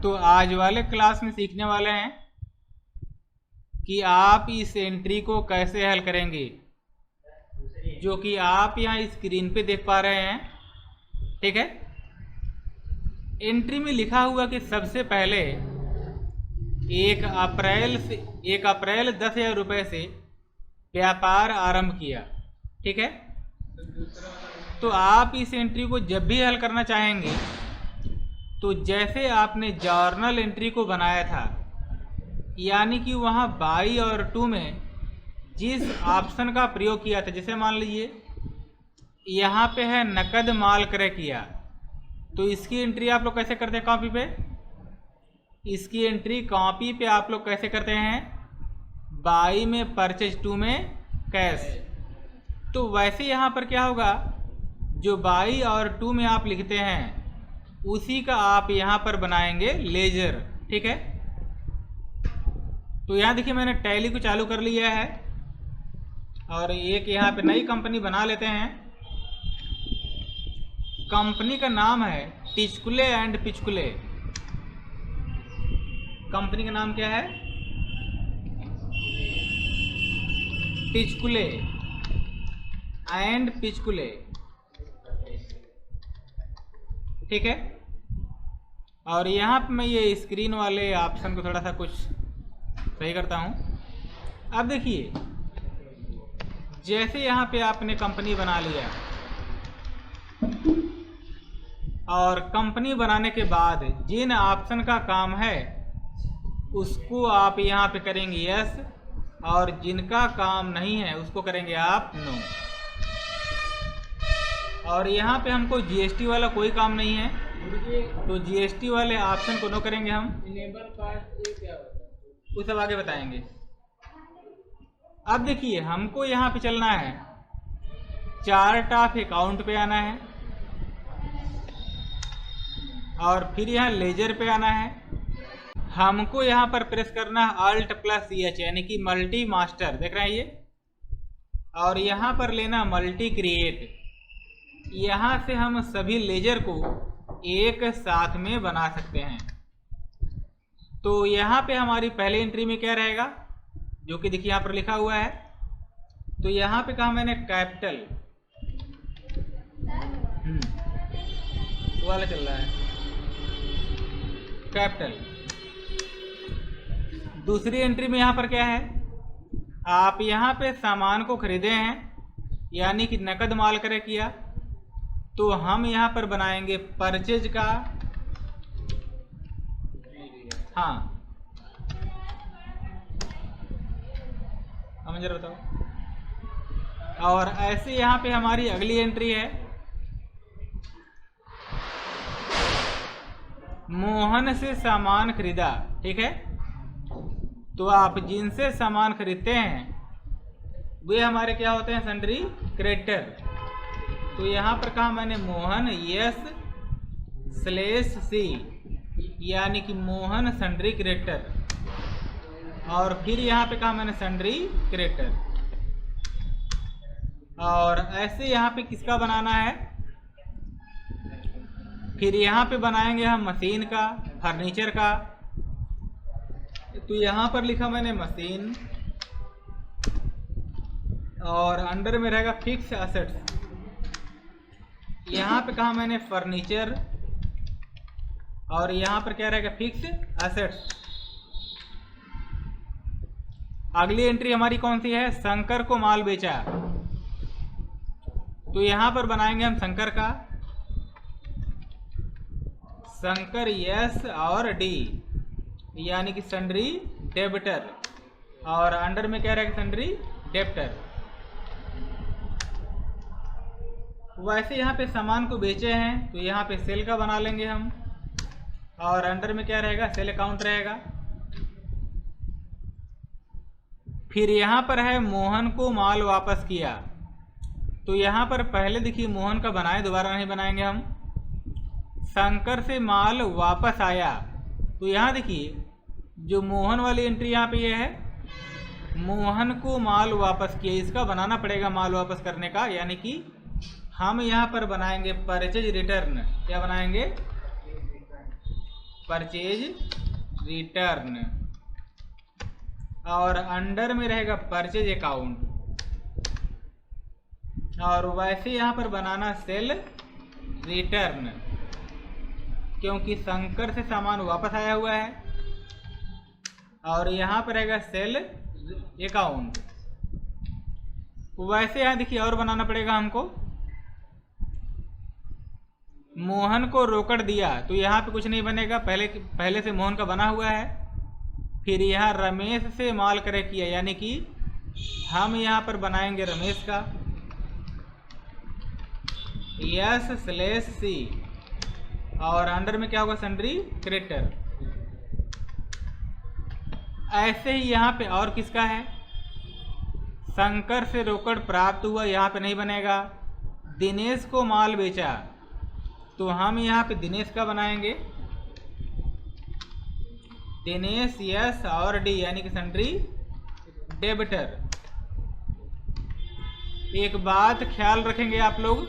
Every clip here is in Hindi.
तो आज वाले क्लास में सीखने वाले हैं कि आप इस एंट्री को कैसे हल करेंगे, जो कि आप यहाँ स्क्रीन पे देख पा रहे हैं। ठीक है, एंट्री में लिखा हुआ कि सबसे पहले 1 अप्रैल 10,000 रुपये से व्यापार आरंभ किया। ठीक है, तो आप इस एंट्री को जब भी हल करना चाहेंगे तो जैसे आपने जर्नल एंट्री को बनाया था, यानी कि वहाँ बाई और 2 में जिस ऑप्शन का प्रयोग किया था, जैसे मान लीजिए यहाँ पे है नकद माल क्रय किया, तो इसकी एंट्री आप लोग कैसे करते हैं कॉपी पे? इसकी एंट्री कॉपी पे आप लोग कैसे करते हैं? बाई में परचेज, 2 में कैश। तो वैसे यहाँ पर क्या होगा, जो बाई और 2 में आप लिखते हैं उसी का आप यहाँ पर बनाएंगे लेजर। ठीक है, तो यहाँ देखिए मैंने टैली को चालू कर लिया है और एक यहाँ पे नई कंपनी बना लेते हैं। कंपनी का नाम है टिचकुले एंड पिचकुले। कंपनी का नाम क्या है? टिचकुले एंड पिचकुले। ठीक है, और यहाँ पे मैं ये स्क्रीन वाले ऑप्शन को थोड़ा सा कुछ सही करता हूँ। अब देखिए, जैसे यहाँ पे आपने कंपनी बना लिया और कंपनी बनाने के बाद जिन ऑप्शन का काम है उसको आप यहाँ पे करेंगे यस, और जिनका काम नहीं है उसको करेंगे आप नो। और यहाँ पे हमको जीएसटी वाला कोई काम नहीं है, तो जीएसटी वाले ऑप्शन को नो करेंगे हम। वो सब आगे बताएंगे। अब देखिए हमको यहाँ पे चलना है, चार्ट ऑफ अकाउंट पे आना है और फिर यहाँ लेजर पे आना है। हमको यहाँ पर प्रेस करना है Alt+H, यानी कि मल्टी मास्टर, देख रहे हैं ये, और यहाँ पर लेना मल्टी क्रिएट। यहाँ से हम सभी लेजर को एक साथ में बना सकते हैं। तो यहाँ पे हमारी पहली एंट्री में क्या रहेगा, जो कि देखिए यहाँ पर लिखा हुआ है, तो यहाँ पे कहा मैंने कैपिटल वाला चल रहा है, कैपिटल। दूसरी एंट्री में यहाँ पर क्या है, आप यहाँ पे सामान को खरीदे हैं, यानी कि नकद माल क्रय किया, तो हम यहाँ पर बनाएंगे परचेज का, हाँ हमें जरा बताओ। और ऐसे यहाँ पे हमारी अगली एंट्री है, मोहन से सामान खरीदा। ठीक है, तो आप जिनसे सामान खरीदते हैं वे हमारे क्या होते हैं, सन्ड्री क्रेडिटर। तो यहाँ पर कहा मैंने मोहन S/C, यानी कि मोहन सन्ड्री क्रेडिटर, और फिर यहाँ पे कहा मैंने सन्ड्री क्रेडिटर। और ऐसे यहाँ पे किसका बनाना है, फिर यहाँ पे बनाएंगे हम मशीन का, फर्नीचर का। तो यहाँ पर लिखा मैंने मशीन और अंडर में रहेगा फिक्स एसेट्स। यहाँ पे कहा मैंने फर्नीचर और यहाँ पर क्या रहेगा, फिक्स एसेट्स। अगली एंट्री हमारी कौन सी है, शंकर को माल बेचा। तो यहाँ पर बनाएंगे हम शंकर का, शंकर S और D, यानी कि सन्ड्री डेबिटर, और अंडर में क्या रहेगा, सन्ड्री डेबिटर। वैसे यहाँ पे सामान को बेचे हैं तो यहाँ पे सेल का बना लेंगे हम, और अंडर में क्या रहेगा, सेल अकाउंट रहेगा। फिर यहाँ पर है मोहन को माल वापस किया, तो यहाँ पर पहले देखिए मोहन का बनाए, दोबारा नहीं बनाएंगे हम। शंकर से माल वापस आया, तो यहाँ देखिए जो मोहन वाली एंट्री यहाँ पे ये है, मोहन को माल वापस किया, इसका बनाना पड़ेगा माल वापस करने का, यानी कि हम यहाँ पर बनाएंगे परचेज रिटर्न। क्या बनाएंगे, परचेज रिटर्न, और अंडर में रहेगा परचेज अकाउंट। और वैसे यहाँ पर बनाना सेल रिटर्न, क्योंकि शंकर से सामान वापस आया हुआ है। और यहाँ पर रहेगा सेल अकाउंट। वैसे यहाँ देखिए और बनाना पड़ेगा हमको। मोहन को रोकड़ दिया, तो यहाँ पे कुछ नहीं बनेगा, पहले से मोहन का बना हुआ है। फिर यहाँ रमेश से माल क्रय किया, यानी कि हम यहाँ पर बनाएंगे रमेश का S/C, और अंडर में क्या होगा सन्ड्री क्रेडिटर। ऐसे ही यहाँ पे और किसका है, शंकर से रोकड़ प्राप्त हुआ, यहाँ पे नहीं बनेगा। दिनेश को माल बेचा, तो हम यहाँ पे दिनेश का बनाएंगे दिनेश S और D, यानी कि सन्ड्री डेबिटर। एक बात ख्याल रखेंगे आप लोग,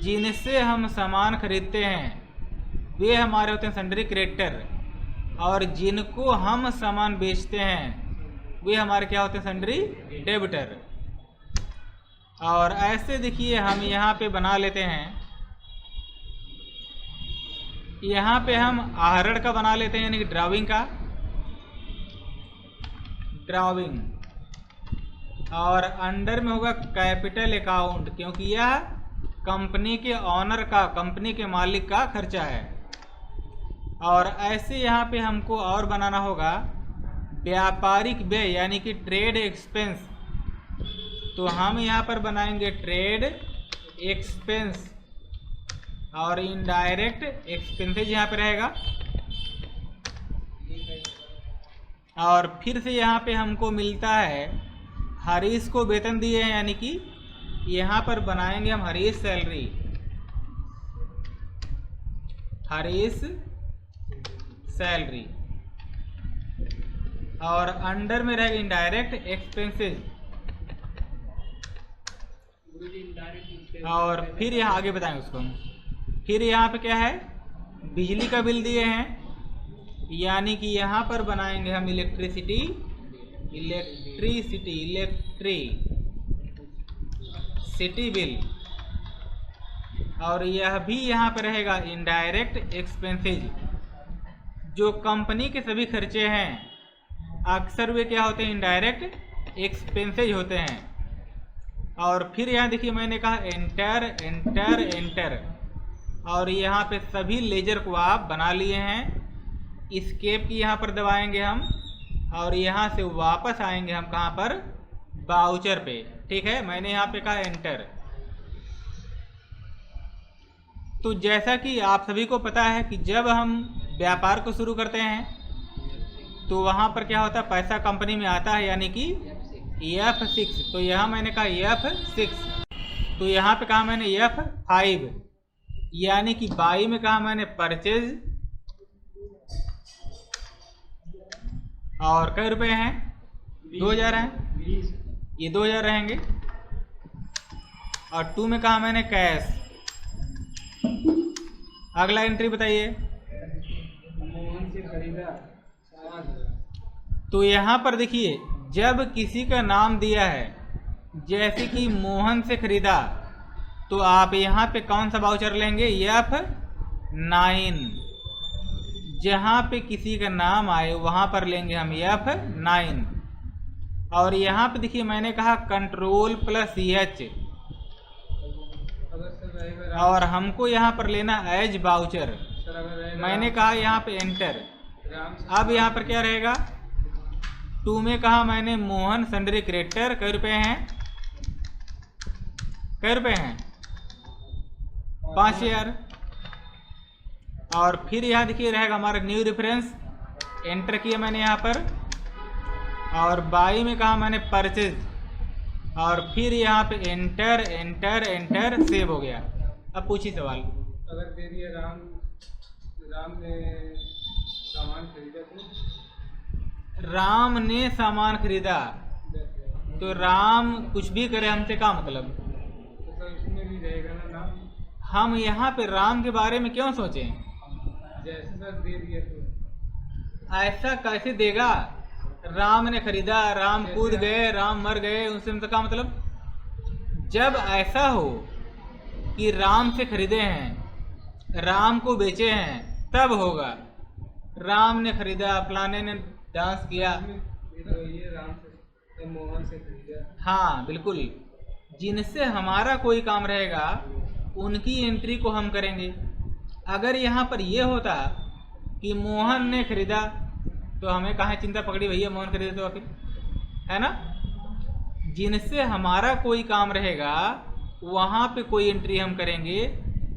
जिनसे हम सामान खरीदते हैं वे हमारे होते हैं सन्ड्री क्रेडिटर, और जिनको हम सामान बेचते हैं वे हमारे क्या होते हैं सन्ड्री डेबिटर। और ऐसे देखिए हम यहाँ पे बना लेते हैं, यहाँ पे हम आहरण का बना लेते हैं, यानी कि ड्राइंग का, ड्राइंग। और अंडर में होगा कैपिटल अकाउंट, क्योंकि यह कंपनी के ऑनर का, कंपनी के मालिक का खर्चा है। और ऐसे यहाँ पे हमको और बनाना होगा व्यापारिक व्यय, यानी कि ट्रेड एक्सपेंस, तो हम यहाँ पर बनाएंगे ट्रेड एक्सपेंस। और इनडायरेक्ट एक्सपेंसेज यहाँ पे रहेगा। और फिर से यहाँ पे हमको मिलता है हरीश को वेतन दिए हैं, यानी कि यहाँ पर बनाएंगे हम हरीश सैलरी, हरीश सैलरी। और अंडर में रहेगा इनडायरेक्ट एक्सपेंसेज। और फिर यहाँ आगे बताएंगे उसको हम। फिर यहाँ पे क्या है, बिजली का बिल दिए हैं, यानी कि यहाँ पर बनाएंगे हम इलेक्ट्रिसिटी बिल। और यह भी यहाँ पर रहेगा इनडायरेक्ट एक्सपेंसेज। जो कंपनी के सभी खर्चे हैं अक्सर वे क्या होते हैं, इनडायरेक्ट एक्सपेंसेज होते हैं। और फिर यहाँ देखिए मैंने कहा एंटर एंटर एंटर, और यहाँ पे सभी लेजर को आप बना लिए हैं। एस्केप की यहाँ पर दबाएंगे हम, और यहाँ से वापस आएंगे हम कहाँ पर, बाउचर पे। ठीक है, मैंने यहाँ पे कहा एंटर। तो जैसा कि आप सभी को पता है कि जब हम व्यापार को शुरू करते हैं तो वहाँ पर क्या होता है, पैसा कंपनी में आता है, यानी कि F6। तो यहाँ मैंने कहा F6, तो यहाँ पे कहा मैंने F5, यानी कि बाई में कहा मैंने परचेज। और कई रुपए हैं, 2000 हैं, ये 2000 रहेंगे। और 2 में कहा मैंने कैश। अगला एंट्री बताइए। मोहन से खरीदा 7,000। तो यहाँ पर देखिए जब किसी का नाम दिया है, जैसे कि मोहन से खरीदा, तो आप यहाँ पे कौन सा वाउचर लेंगे, F9। जहाँ पे किसी का नाम आए वहाँ पर लेंगे हम F9। और यहाँ पे देखिए मैंने कहा Ctrl+H, और हमको यहाँ पर लेना एज वाउचर। मैंने कहा यहाँ पे एंटर। अब यहाँ पर क्या रहेगा, 2 में कहा मैंने मोहन सन्ड्री क्रेडिटर, कई रुपए हैं, कई रुपए हैं, 5000। और फिर यहाँ देखिए रहेगा हमारा न्यू रेफरेंस, एंटर किया मैंने यहाँ पर। और बाई में कहा मैंने परचेज, और फिर यहाँ पे एंटर एंटर एंटर, सेव हो गया। अब पूछिए सवाल। अगर दे दिया राम ने सामान खरीदा, तो राम ने सामान खरीदा, तो राम कुछ भी करे हमसे क्या मतलब, तो इसमें भी रहेगा ना नाम। हम यहाँ पे राम के बारे में क्यों सोचें, जैसे सर दे दिया तो ऐसा कैसे देगा? राम ने खरीदा, राम कूद गए, राम मर गए, उनसे का मतलब जब ऐसा हो कि राम से खरीदे हैं, राम को बेचे हैं, तब होगा। राम ने खरीदा, फलाने ने डांस किया। ये राम से मोहन से खरीदा। हाँ बिल्कुल, जिनसे हमारा कोई काम रहेगा उनकी एंट्री को हम करेंगे। अगर यहाँ पर ये होता कि मोहन ने खरीदा तो हमें कहाँ चिंता पकड़ी, भैया मोहन खरीदे तो फिर, है ना। जिनसे हमारा कोई काम रहेगा वहाँ पे कोई एंट्री हम करेंगे।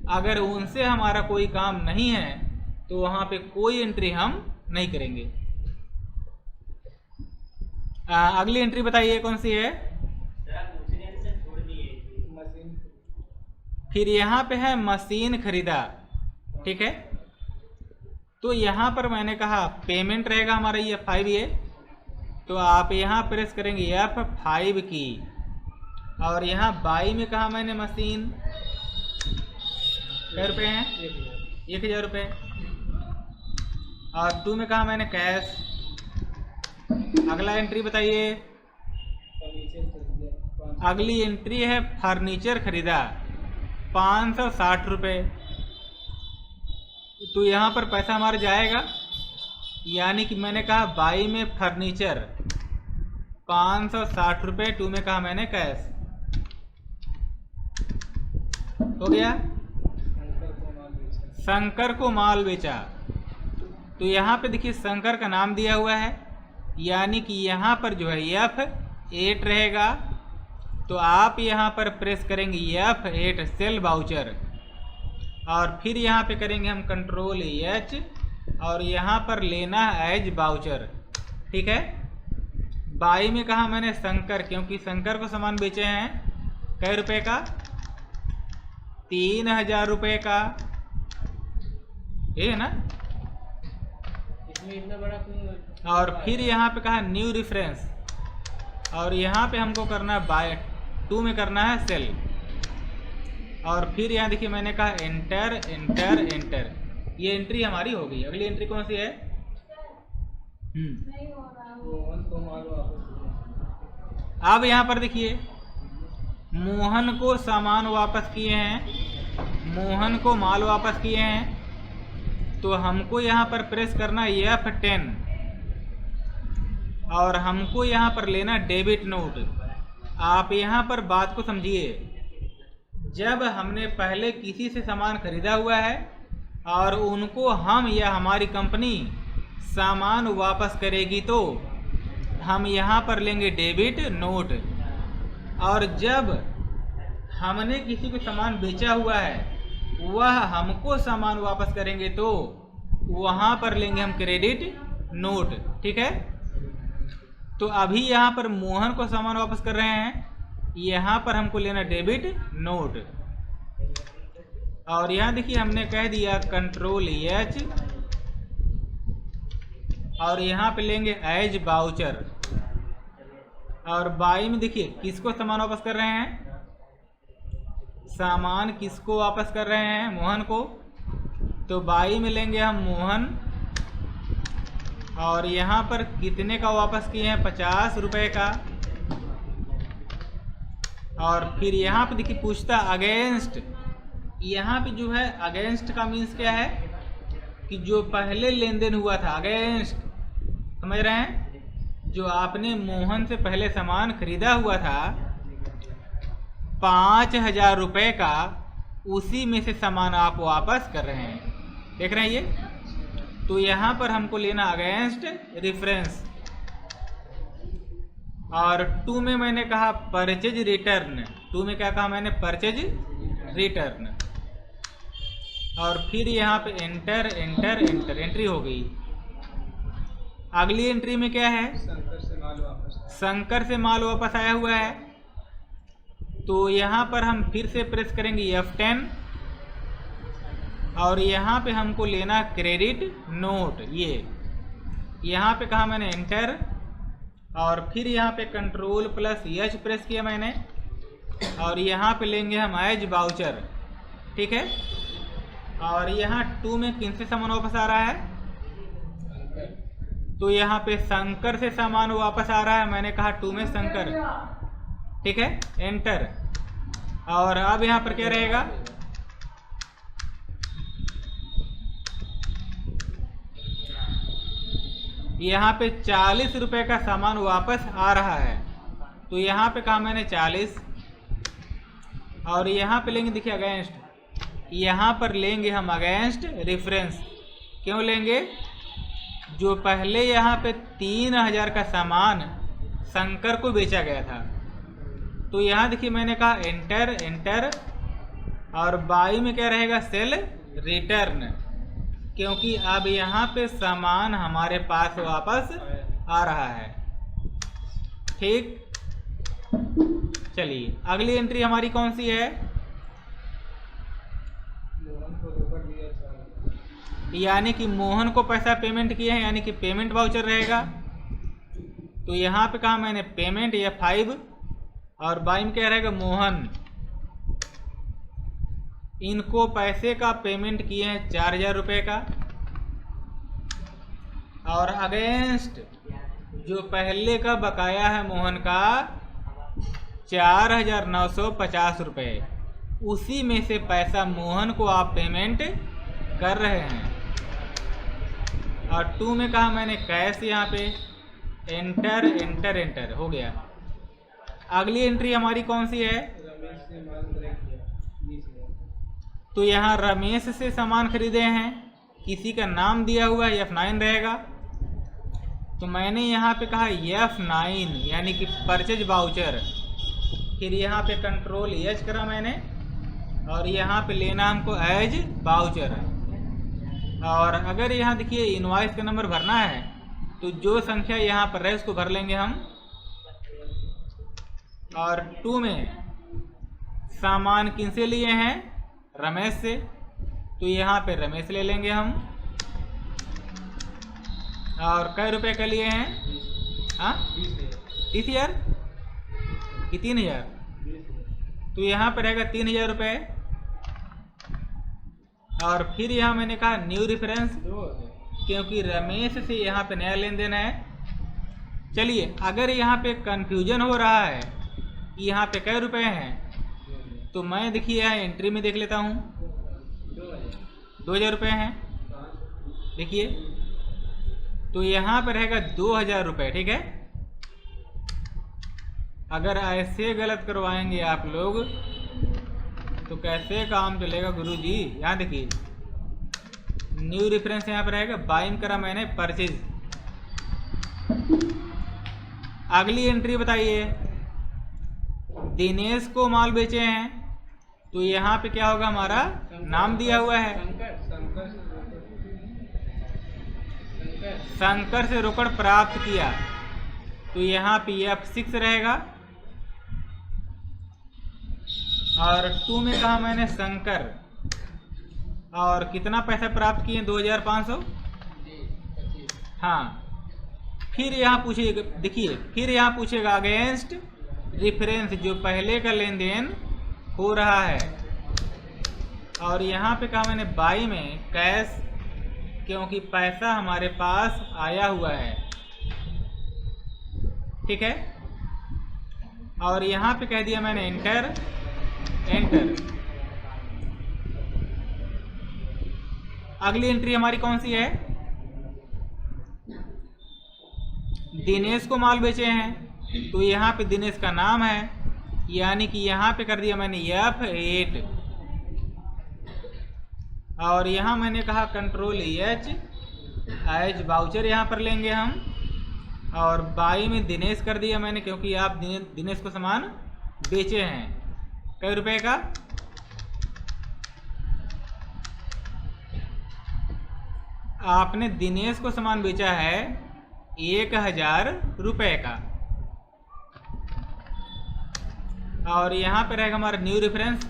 अगर उनसे हमारा कोई काम नहीं है तो वहाँ पे कोई एंट्री हम नहीं करेंगे। अगली एंट्री बताइए कौन सी है? मशीन। फिर यहाँ पे है मशीन खरीदा, ठीक है। तो यहाँ पर मैंने कहा पेमेंट रहेगा हमारा ये F5 ये, तो आप यहाँ प्रेस करेंगे F5 की, और यहाँ बाई में कहा मैंने मशीन, कै रुपये हैं? 1000 रुपये। और 2 में कहा मैंने कैश। अगला एंट्री बताइए। फर्नीचर खरीदा। अगली एंट्री है फर्नीचर खरीदा 560 रुपये। तो यहाँ पर पैसा हमारा जाएगा, यानी कि मैंने कहा बाई में फर्नीचर 560 रुपये, 2 में कहा मैंने कैश। हो गया। शंकर को माल बेचा। तो यहाँ पे देखिए शंकर का नाम दिया हुआ है, यानी कि यहाँ पर जो है F8 रहेगा। तो आप यहाँ पर प्रेस करेंगे F8 सेल वाउचर, और फिर यहाँ पे करेंगे हम कंट्रोल H, और यहाँ पर लेना है एज वाउचर, ठीक है। बाई में कहा मैंने शंकर, क्योंकि शंकर को सामान बेचे हैं कै रुपए का? 3000 रुपये का, ये है ना। इसमें इतना बड़ा क्यों? और फिर यहाँ पे कहा न्यू रेफरेंस, और यहाँ पे हमको करना है बाय 2 में करना है सेल, और फिर यहाँ देखिए मैंने कहा एंटर एंटर एंटर। ये एंट्री हमारी हो गई। अगली एंट्री कौन सी है? मोहन को माल वापस। अब यहाँ पर देखिए मोहन को सामान वापस किए हैं, मोहन को माल वापस किए हैं। तो हमको यहाँ पर प्रेस करना F10, और हमको यहाँ पर लेना डेबिट नोट। आप यहाँ पर बात को समझिए, जब हमने पहले किसी से सामान खरीदा हुआ है और उनको हम या हमारी कंपनी सामान वापस करेगी तो हम यहाँ पर लेंगे डेबिट नोट, और जब हमने किसी को सामान बेचा हुआ है वह हमको सामान वापस करेंगे तो वहाँ पर लेंगे हम क्रेडिट नोट, ठीक है। तो अभी यहाँ पर मोहन को सामान वापस कर रहे हैं, यहाँ पर हमको लेना डेबिट नोट, और यहाँ देखिए हमने कह दिया कंट्रोल H, और यहाँ पे लेंगे एज वाउचर। और बाई में देखिए किसको सामान वापस कर रहे हैं? सामान किसको वापस कर रहे हैं? मोहन को। तो बाई में लेंगे हम मोहन, और यहाँ पर कितने का वापस किए हैं? 50 रुपये का। और फिर यहाँ पे देखिए पूछता अगेंस्ट। यहाँ पे जो है अगेंस्ट का मीन्स क्या है कि जो पहले लेन देन हुआ था, अगेंस्ट, समझ रहे हैं? जो आपने मोहन से पहले सामान खरीदा हुआ था 5000 रुपये का, उसी में से सामान आप वापस कर रहे हैं, देख रहे हैं ये। तो यहाँ पर हमको लेना अगेंस्ट रेफरेंस, और 2 में मैंने कहा परचेज रिटर्न। 2 में क्या कहा मैंने? Purchase return. और फिर यहाँ पे एंटर एंटर एंटर, एंट्री हो गई। अगली एंट्री में क्या है? शंकर से माल वापस। शंकर से माल वापस आया हुआ है। तो यहाँ पर हम फिर से प्रेस करेंगे F10, और यहाँ पे हमको लेना क्रेडिट नोट। ये यहाँ पे कहा मैंने एंटर, और फिर यहाँ पे कंट्रोल प्लस H प्रेस किया मैंने, और यहाँ पे लेंगे हम एज वाउचर, ठीक है। और यहाँ 2 में किन से सामान वापस आ रहा है? तो यहाँ पे शंकर से सामान वापस आ रहा है, मैंने कहा 2 में शंकर, ठीक है, एंटर। और अब यहाँ पर क्या रहेगा? यहाँ पे 40 रुपए का सामान वापस आ रहा है, तो यहाँ पे कहा मैंने 40, और यहाँ पे लेंगे, देखिए अगेंस्ट, यहाँ पर लेंगे हम अगेंस्ट रेफरेंस। क्यों लेंगे? जो पहले यहाँ पे 3000 का सामान शंकर को बेचा गया था, तो यहाँ देखिए मैंने कहा एंटर एंटर, और बाई में क्या रहेगा? सेल रिटर्न, क्योंकि अब यहाँ पे सामान हमारे पास वापस आ रहा है, ठीक। चलिए अगली एंट्री हमारी कौन सी है? यानी कि मोहन को पैसा पेमेंट किए हैं, यानी कि पेमेंट वाउचर रहेगा। तो यहाँ पे कहा मैंने पेमेंट या 5, और बाई में क्या रहेगा? मोहन। इनको पैसे का पेमेंट किए हैं 4000 रुपये का, और अगेंस्ट जो पहले का बकाया है मोहन का 4950 रुपये, उसी में से पैसा मोहन को आप पेमेंट कर रहे हैं। और 2 में कहा मैंने कैश, यहाँ पे एंटर एंटर एंटर हो गया। अगली एंट्री हमारी कौन सी है? तो यहाँ रमेश से सामान खरीदे हैं, किसी का नाम दिया हुआ है, F9 रहेगा। तो मैंने यहाँ पे कहा F9 यानी कि परचेज वाउचर, फिर यहाँ पे कंट्रोल एच करा मैंने, और यहाँ पे लेना हमको एज वाउचर। और अगर यहाँ देखिए इनवॉइस का नंबर भरना है, तो जो संख्या यहाँ पर है उसको भर लेंगे हम। और 2 में सामान किन से लिए हैं? रमेश से, तो यहाँ पे रमेश ले लेंगे हम। और कै रुपए का लिए हैं? हाँ 30,000 कि 3000, तो यहाँ पर रहेगा 3000 रुपये। और फिर यहाँ मैंने कहा न्यू रेफरेंस, क्योंकि रमेश से यहाँ पे नया लेन देन है। चलिए अगर यहाँ पे कंफ्यूजन हो रहा है कि यहाँ पे कै रुपए हैं, तो मैं देखिए यहाँ एंट्री में देख लेता हूँ 2000 रुपये हैं, देखिए। तो यहाँ पर रहेगा 2000 रुपये, ठीक है। अगर ऐसे गलत करवाएंगे आप लोग तो कैसे काम चलेगा गुरुजी? यहाँ देखिए न्यू रेफरेंस यहाँ पर रहेगा, बाइंग करा मैंने परचेज। अगली एंट्री बताइए, दिनेश को माल बेचे हैं, तो यहाँ पे क्या होगा? हमारा नाम दिया हुआ है, शंकर से रोकड़ प्राप्त किया, तो यहाँ पे F6 रहेगा। और 2 में कहा मैंने शंकर, और कितना पैसा प्राप्त किए? 2500। हाँ, फिर यहाँ पूछिएगा, देखिए फिर यहाँ पूछेगा अगेंस्ट रेफरेंस, जो पहले का लेन देन हो रहा है। और यहाँ पे कहा मैंने बाई में कैश, क्योंकि पैसा हमारे पास आया हुआ है, ठीक है। और यहाँ पे कह दिया मैंने एंटर एंटर। अगली एंट्री हमारी कौन सी है? दिनेश को माल बेचे हैं, तो यहाँ पे दिनेश का नाम है, यानी कि यहाँ पे कर दिया मैंने F8। और यहाँ मैंने कहा कंट्रोल एच, एज वाउचर यहाँ पर लेंगे हम। और बाई में दिनेश कर दिया मैंने, क्योंकि आप दिनेश को सामान बेचे हैं। कै रुपए का? आपने दिनेश को सामान बेचा है 1000 रुपए का। और यहाँ पे रहेगा हमारा न्यू रेफरेंस,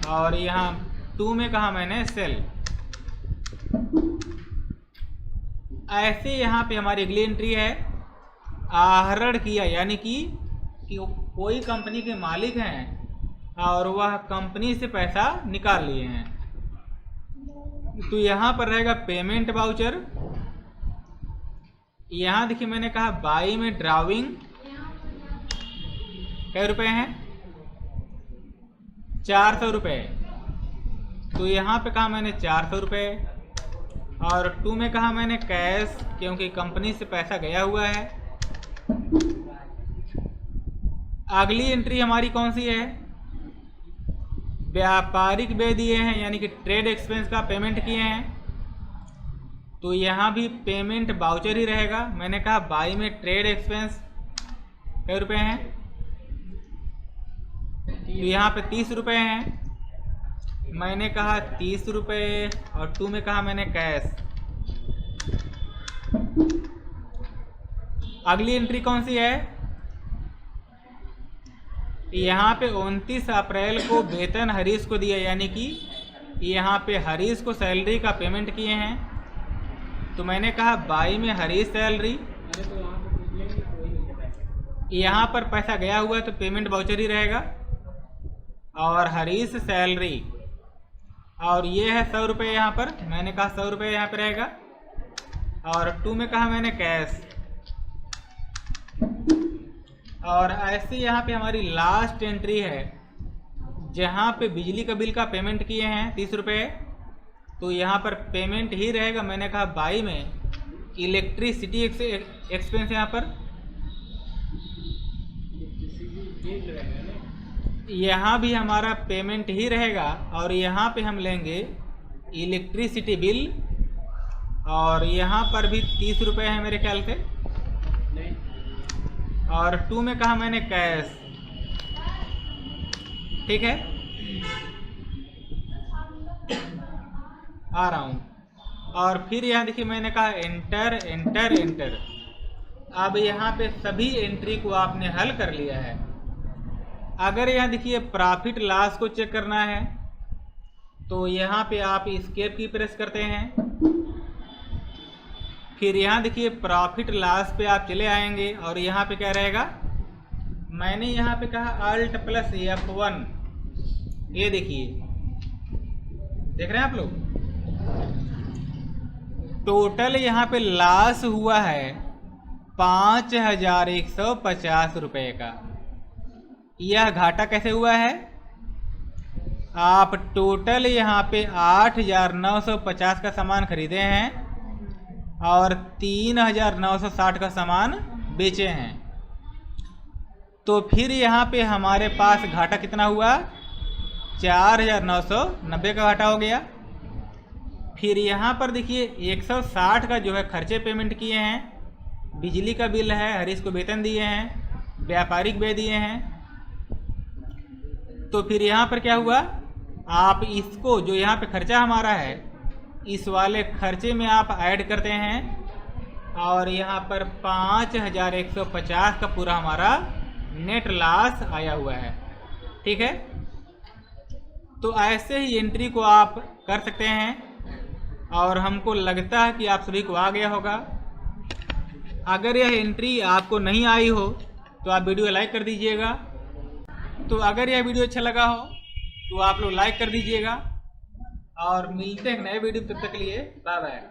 और यहाँ 2 में कहा मैंने सेल। ऐसे यहाँ पे हमारी अगली एंट्री है, आहरण किया, यानी कि कोई कंपनी के मालिक हैं और वह कंपनी से पैसा निकाल लिए हैं, तो यहाँ पर रहेगा पेमेंट वाउचर। यहाँ देखिए मैंने कहा बाई में ड्राविंग क्या रुपए हैं, 400 रुपये। तो यहाँ पे कहा मैंने 400 रुपये, और 2 में कहा मैंने कैश, क्योंकि कंपनी से पैसा गया हुआ है। अगली एंट्री हमारी कौन सी है, व्यापारिक व्यय दिए हैं, यानी कि ट्रेड एक्सपेंस का पेमेंट किए हैं। तो यहाँ भी पेमेंट वाउचर ही रहेगा। मैंने कहा बाई में ट्रेड एक्सपेंस क्या रुपए हैं, तो यहाँ पे 30 रुपये हैं। मैंने कहा 30 रुपये, और 2 में कहा मैंने कैश। अगली एंट्री कौन सी है, यहाँ पे 29 अप्रैल को वेतन हरीश को दिया, यानी कि यहाँ पे हरीश को सैलरी का पेमेंट किए हैं। तो मैंने कहा बाई में हरीश सैलरी, यहाँ पर पैसा गया हुआ है तो पेमेंट वाउचर ही रहेगा, और हरीश सैलरी, और ये है 100 रुपये। यहाँ पर मैंने कहा 100 रुपये यहाँ पे रहेगा, और 2 में कहा मैंने कैश। और ऐसे यहाँ पे हमारी लास्ट एंट्री है, जहाँ पे बिजली का बिल का पेमेंट किए हैं 30 रुपये, तो यहाँ पर पेमेंट ही रहेगा। मैंने कहा बाई में इलेक्ट्रिसिटी एक्सपेंस, यहाँ पर यहाँ भी हमारा पेमेंट ही रहेगा, और यहाँ पे हम लेंगे इलेक्ट्रिसिटी बिल, और यहाँ पर भी 30 रुपये है मेरे ख्याल से, और 2 में कहा मैंने कैश। ठीक है, आ रहा हूँ। और फिर यहाँ देखिए मैंने कहा एंटर एंटर एंटर। अब यहाँ पे सभी एंट्री को आपने हल कर लिया है। अगर यहाँ देखिए प्रॉफिट लॉस को चेक करना है, तो यहाँ पे आप एस्केप की प्रेस करते हैं। फिर यहाँ देखिए प्रॉफिट लॉस पे आप चले आएंगे, और यहाँ पे क्या रहेगा, मैंने यहाँ पे कहा Alt + F1। ये देखिए, देख रहे हैं आप लोग, टोटल यहाँ पे लॉस हुआ है 5150 रुपये का। यह घाटा कैसे हुआ है, आप टोटल यहाँ पे 8950 का सामान खरीदे हैं और 3960 का सामान बेचे हैं। तो फिर यहाँ पे हमारे पास घाटा कितना हुआ, 4990 का घाटा हो गया। फिर यहाँ पर देखिए 160 का जो है खर्चे पेमेंट किए हैं, बिजली का बिल है, हरीश को वेतन दिए हैं, व्यापारिक व्यय दिए हैं। तो फिर यहाँ पर क्या हुआ, आप इसको जो यहाँ पे खर्चा हमारा है, इस वाले खर्चे में आप ऐड करते हैं, और यहाँ पर 5150 का पूरा हमारा नेट लॉस आया हुआ है। ठीक है, तो ऐसे ही एंट्री को आप कर सकते हैं, और हमको लगता है कि आप सभी को आ गया होगा। अगर यह एंट्री आपको नहीं आई हो तो आप वीडियो लाइक कर दीजिएगा। तो अगर यह वीडियो अच्छा लगा हो तो आप लोग लाइक कर दीजिएगा, और मिलते हैं नए वीडियो, तब तक के लिए बाय बाय।